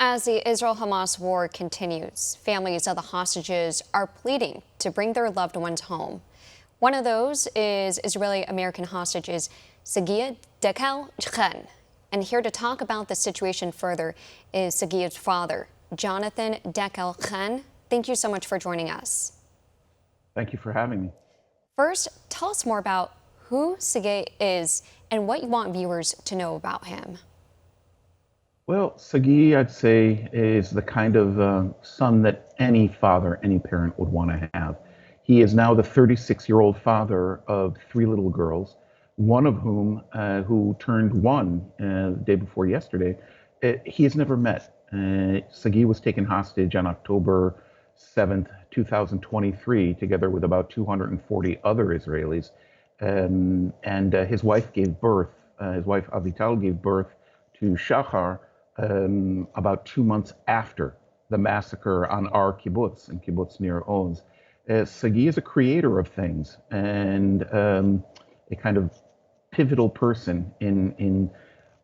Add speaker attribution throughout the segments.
Speaker 1: As the Israel-Hamas war continues, families of the hostages are pleading to bring their loved ones home. One of those is Israeli-American hostages Sagui Dekel-Chen. And here to talk about the situation further is Sagui's father, Jonathan Dekel-Chen. Thank you so much for joining us.
Speaker 2: Thank you for having me.
Speaker 1: First, tell us more about who Sagui is and what you want viewers to know about him.
Speaker 2: Well, Sagui, I'd say, is the kind of son that any father, any parent would want to have. He is now the 36-year-old father of three little girls, one of whom, who turned one the day before yesterday, he has never met. Sagui was taken hostage on October 7th, 2023, together with about 240 other Israelis. His wife gave birth, his wife Avital gave birth to Shachar about 2 months after the massacre on our kibbutz, in kibbutz near OANs. Sagui is a creator of things and a kind of pivotal person in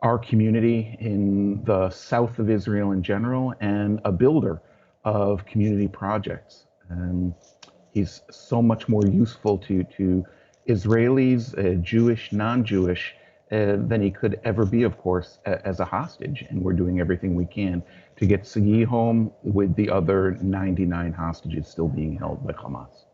Speaker 2: our community, in the south of Israel in general, and a builder of community projects. He's so much more useful to Israelis, Jewish, non-Jewish, than he could ever be, of course, as a hostage. And we're doing everything we can to get Sagui home with the other 99 hostages still being held by Hamas.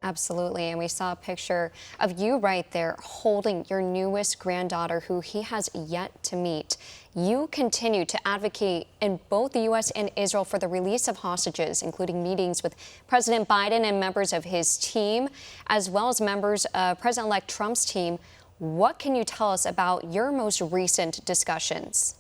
Speaker 1: Absolutely. And we saw a picture of you right there holding your newest granddaughter who he has yet to meet. You continue to advocate in both the U.S. and Israel for the release of hostages, including meetings with President Biden and members of his team, as well as members of President-elect Trump's team. What can you tell us about your most recent discussions?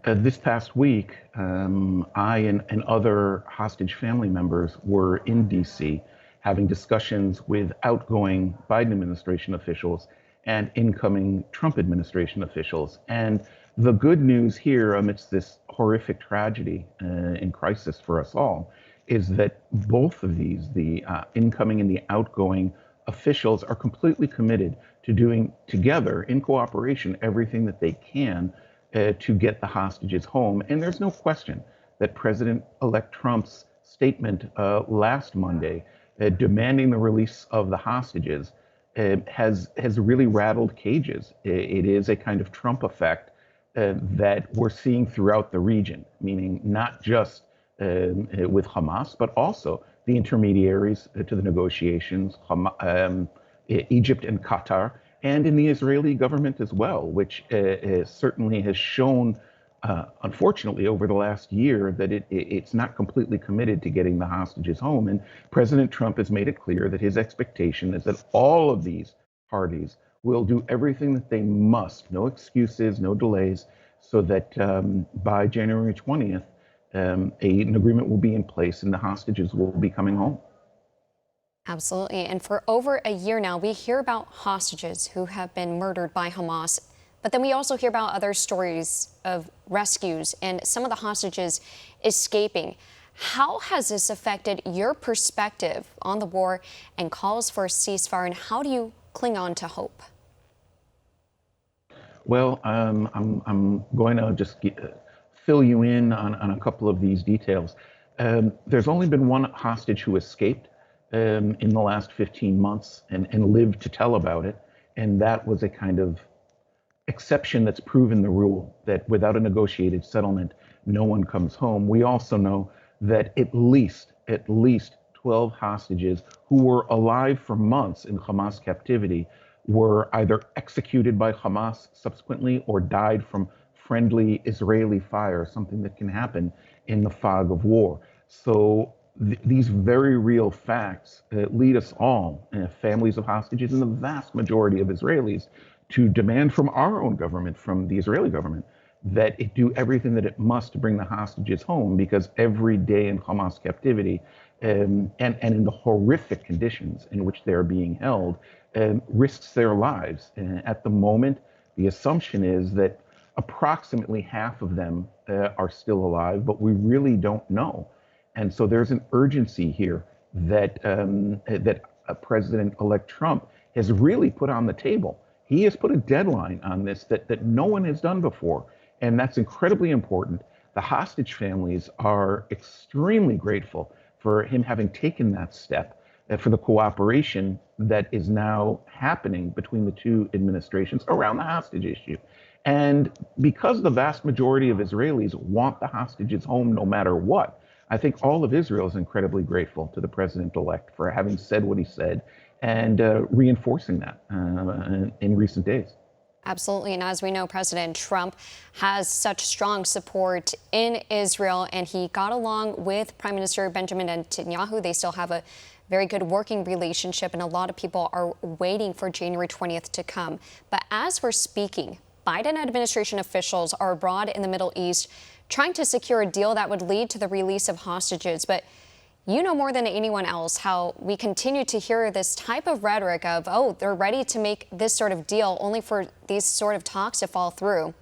Speaker 2: This past week, I and other hostage family members were in D.C. having discussions with outgoing Biden administration officials and incoming Trump administration officials. And the good news here amidst this horrific tragedy and crisis for us all is that both of these, the incoming and the outgoing officials, are completely committed to doing together in cooperation everything that they can to get the hostages home. And there's no question that President-elect Trump's statement last Monday demanding the release of the hostages has really rattled cages. It is a kind of Trump effect that we're seeing throughout the region, meaning not just with Hamas, but also the intermediaries to the negotiations, Egypt and Qatar, and in the Israeli government as well, which certainly has shown, unfortunately, over the last year that it's not completely committed to getting the hostages home. And President Trump has made it clear that his expectation is that all of these parties will do everything that they must, no excuses, no delays, so that by January 20th, an agreement will be in place and the hostages will be coming home.
Speaker 1: Absolutely. And for over a year now, we hear about hostages who have been murdered by Hamas. But then we also hear about other stories of rescues and some of the hostages escaping. How has this affected your perspective on the war and calls for a ceasefire, and how do you cling on to hope?
Speaker 2: Well, I'm going to just fill you in on a couple of these details. There's only been one hostage who escaped in the last 15 months and lived to tell about it. And that was a kind of exception that's proven the rule, that without a negotiated settlement, no one comes home. We also know that at least 12 hostages who were alive for months in Hamas captivity were either executed by Hamas subsequently or died from friendly Israeli fire, something that can happen in the fog of war. So these very real facts lead us all, families of hostages and the vast majority of Israelis, to demand from our own government, from the Israeli government, that it do everything that it must to bring the hostages home, because every day in Hamas captivity and in the horrific conditions in which they're being held risks their lives. At the moment, the assumption is that approximately half of them are still alive, but we really don't know. And so there's an urgency here that President-elect Trump has really put on the table. He has put a deadline on this that no one has done before. And that's incredibly important. the hostage families are extremely grateful for him having taken that step, for the cooperation that is now happening between the two administrations around the hostage issue. And because the vast majority of Israelis want the hostages home no matter what, I think all of Israel is incredibly grateful to the president-elect for having said what he said and reinforcing that in recent days.
Speaker 1: Absolutely. And as we know, President Trump has such strong support in Israel, and he got along with Prime Minister Benjamin Netanyahu. They still have a very good working relationship, and a lot of people are waiting for January 20th to come. But as we're speaking, Biden administration officials are abroad in the Middle East trying to secure a deal that would lead to the release of hostages. But you know more than anyone else how we continue to hear this type of rhetoric of, oh, they're ready to make this sort of deal only for these sort of talks to fall through.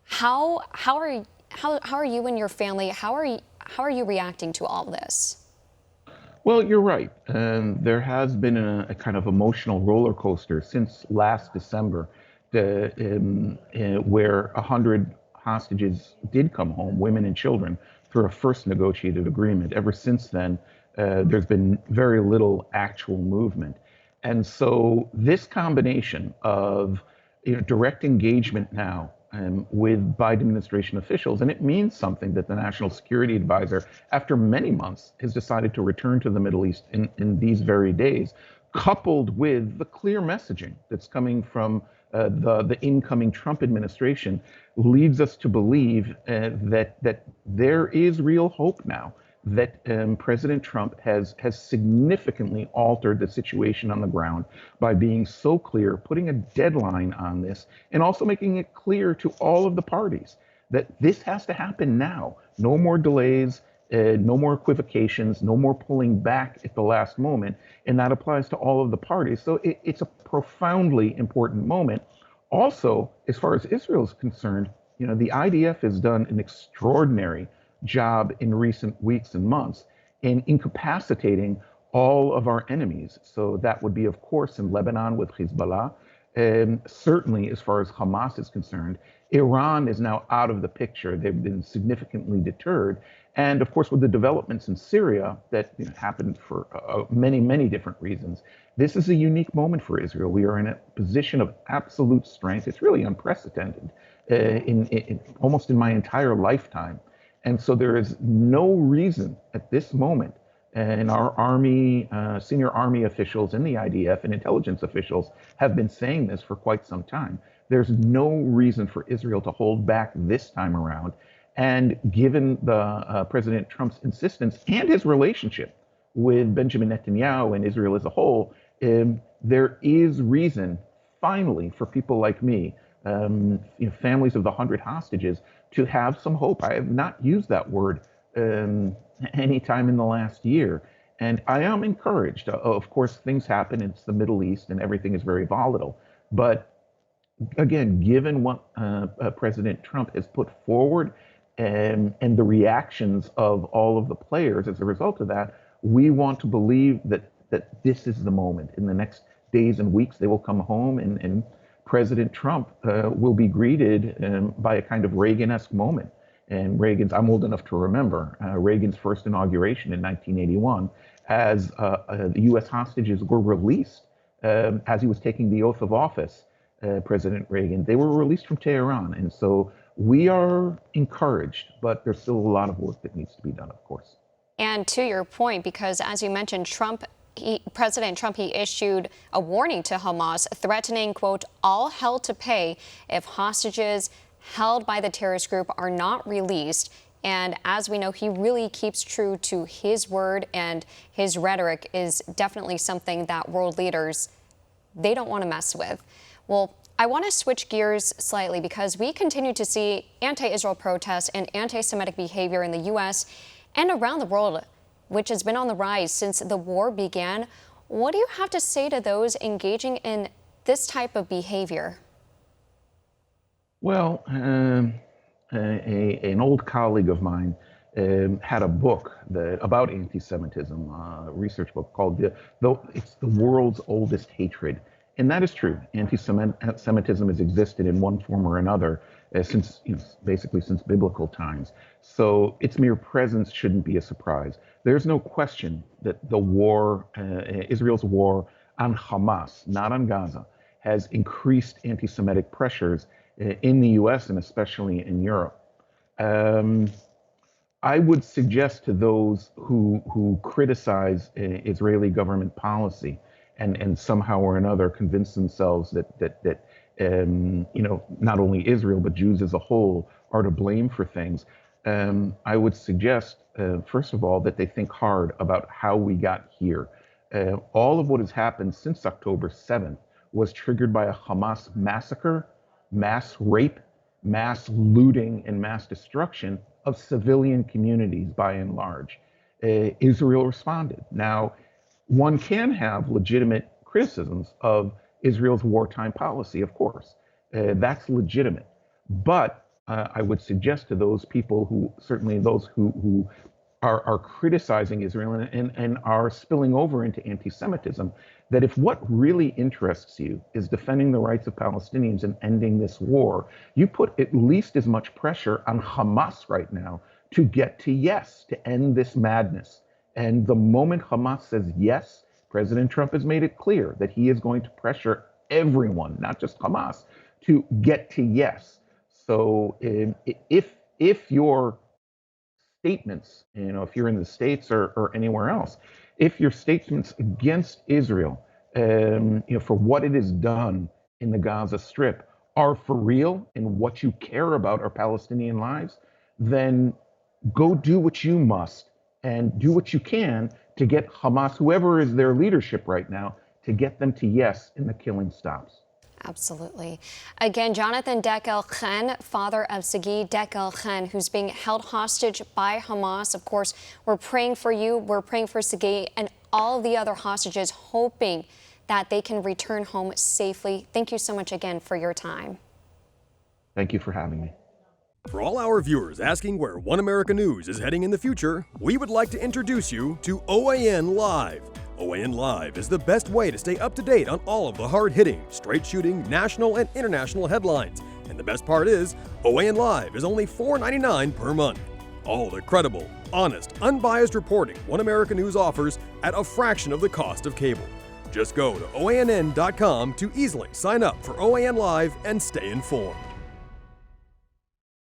Speaker 1: How are you and your family, how are you reacting to all this?
Speaker 2: Well, you're right. There has been a kind of emotional roller coaster since last December, where 100 hostages did come home, women and children, through a first negotiated agreement. Ever since then, there's been very little actual movement. And so this combination of direct engagement now with Biden administration officials, and it means something that the National Security Advisor, after many months, has decided to return to the Middle East in these very days, coupled with the clear messaging that's coming from the incoming Trump administration, leads us to believe that there is real hope now that President Trump has significantly altered the situation on the ground by being so clear, putting a deadline on this, and also making it clear to all of the parties that this has to happen now. No more delays, no more equivocations, no more pulling back at the last moment. And that applies to all of the parties. So it's a profoundly important moment. Also, as far as Israel is concerned, the IDF has done an extraordinary job in recent weeks and months in incapacitating all of our enemies. So that would be, of course, in Lebanon with Hezbollah. Certainly, as far as Hamas is concerned, Iran is now out of the picture. They've been significantly deterred. And of course, with the developments in Syria that happened for many, many different reasons, this is a unique moment for Israel. We are in a position of absolute strength. It's really unprecedented almost in my entire lifetime. And so there is no reason at this moment, and our army, senior army officials in the IDF and intelligence officials have been saying this for quite some time. There's no reason for Israel to hold back this time around. And given the President Trump's insistence and his relationship with Benjamin Netanyahu and Israel as a whole, there is reason, finally, for people like me, families of the 100 hostages, to have some hope. I have not used that word any time in the last year. And I am encouraged. Of course, things happen. It's the Middle East and everything is very volatile. But again, given what President Trump has put forward and the reactions of all of the players as a result of that, we want to believe that this is the moment. In the next days and weeks, they will come home and President Trump will be greeted by a kind of Reagan-esque moment. And I'm old enough to remember Reagan's first inauguration in 1981 as the U.S. hostages were released as he was taking the oath of office, President Reagan. They were released from Tehran. And so we are encouraged, but there's still a lot of work that needs to be done, of course.
Speaker 1: And to your point, because as you mentioned, President Trump, he issued a warning to Hamas, threatening, quote, all hell to pay if hostages held by the terrorist group are not released. And as we know, he really keeps true to his word, and his rhetoric is definitely something that world leaders, they don't want to mess with. Well, I want to switch gears slightly because we continue to see anti-Israel protests and anti-Semitic behavior in the U.S. and around the world, which has been on the rise since the war began. What do you have to say to those engaging in this type of behavior?
Speaker 2: Well, an old colleague of mine had a book about anti-Semitism, a research book called it's the World's Oldest Hatred. And that is true. Anti-Semitism has existed in one form or another since, basically since biblical times. So its mere presence shouldn't be a surprise. There's no question that the war, Israel's war on Hamas, not on Gaza, has increased anti-Semitic pressures in the US and especially in Europe. I would suggest to those who criticize Israeli government policy and somehow or another convince themselves that not only Israel but Jews as a whole are to blame for things. I would suggest, first of all, that they think hard about how we got here. All of what has happened since October 7th was triggered by a Hamas massacre, mass rape, mass looting, and mass destruction of civilian communities by and large. Israel responded. Now, one can have legitimate criticisms of Israel's wartime policy, of course. That's legitimate. But I would suggest to those people certainly those who are criticizing Israel and are spilling over into anti-Semitism, that if what really interests you is defending the rights of Palestinians and ending this war, you put at least as much pressure on Hamas right now to get to yes, to end this madness. And the moment Hamas says yes, President Trump has made it clear that he is going to pressure everyone, not just Hamas, to get to yes. So if your statements, if you're in the States or anywhere else, if your statements against Israel, for what it has done in the Gaza Strip are for real and what you care about are Palestinian lives, then go do what you must and do what you can to get Hamas, whoever is their leadership right now, to get them to yes and the killing stops.
Speaker 1: Absolutely. Again, Jonathan Dekel-Chen, father of Sagui Dekel-Chen, who's being held hostage by Hamas. Of course, we're praying for you. We're praying for Sagui and all the other hostages, hoping that they can return home safely. Thank you so much again for your time.
Speaker 2: Thank you for having me.
Speaker 3: For all our viewers asking where One America News is heading in the future, we would like to introduce you to OAN Live. OAN Live is the best way to stay up to date on all of the hard-hitting, straight-shooting, national and international headlines. And the best part is, OAN Live is only $4.99 per month. All the credible, honest, unbiased reporting One America News offers at a fraction of the cost of cable. Just go to OANN.com to easily sign up for OAN Live and stay informed.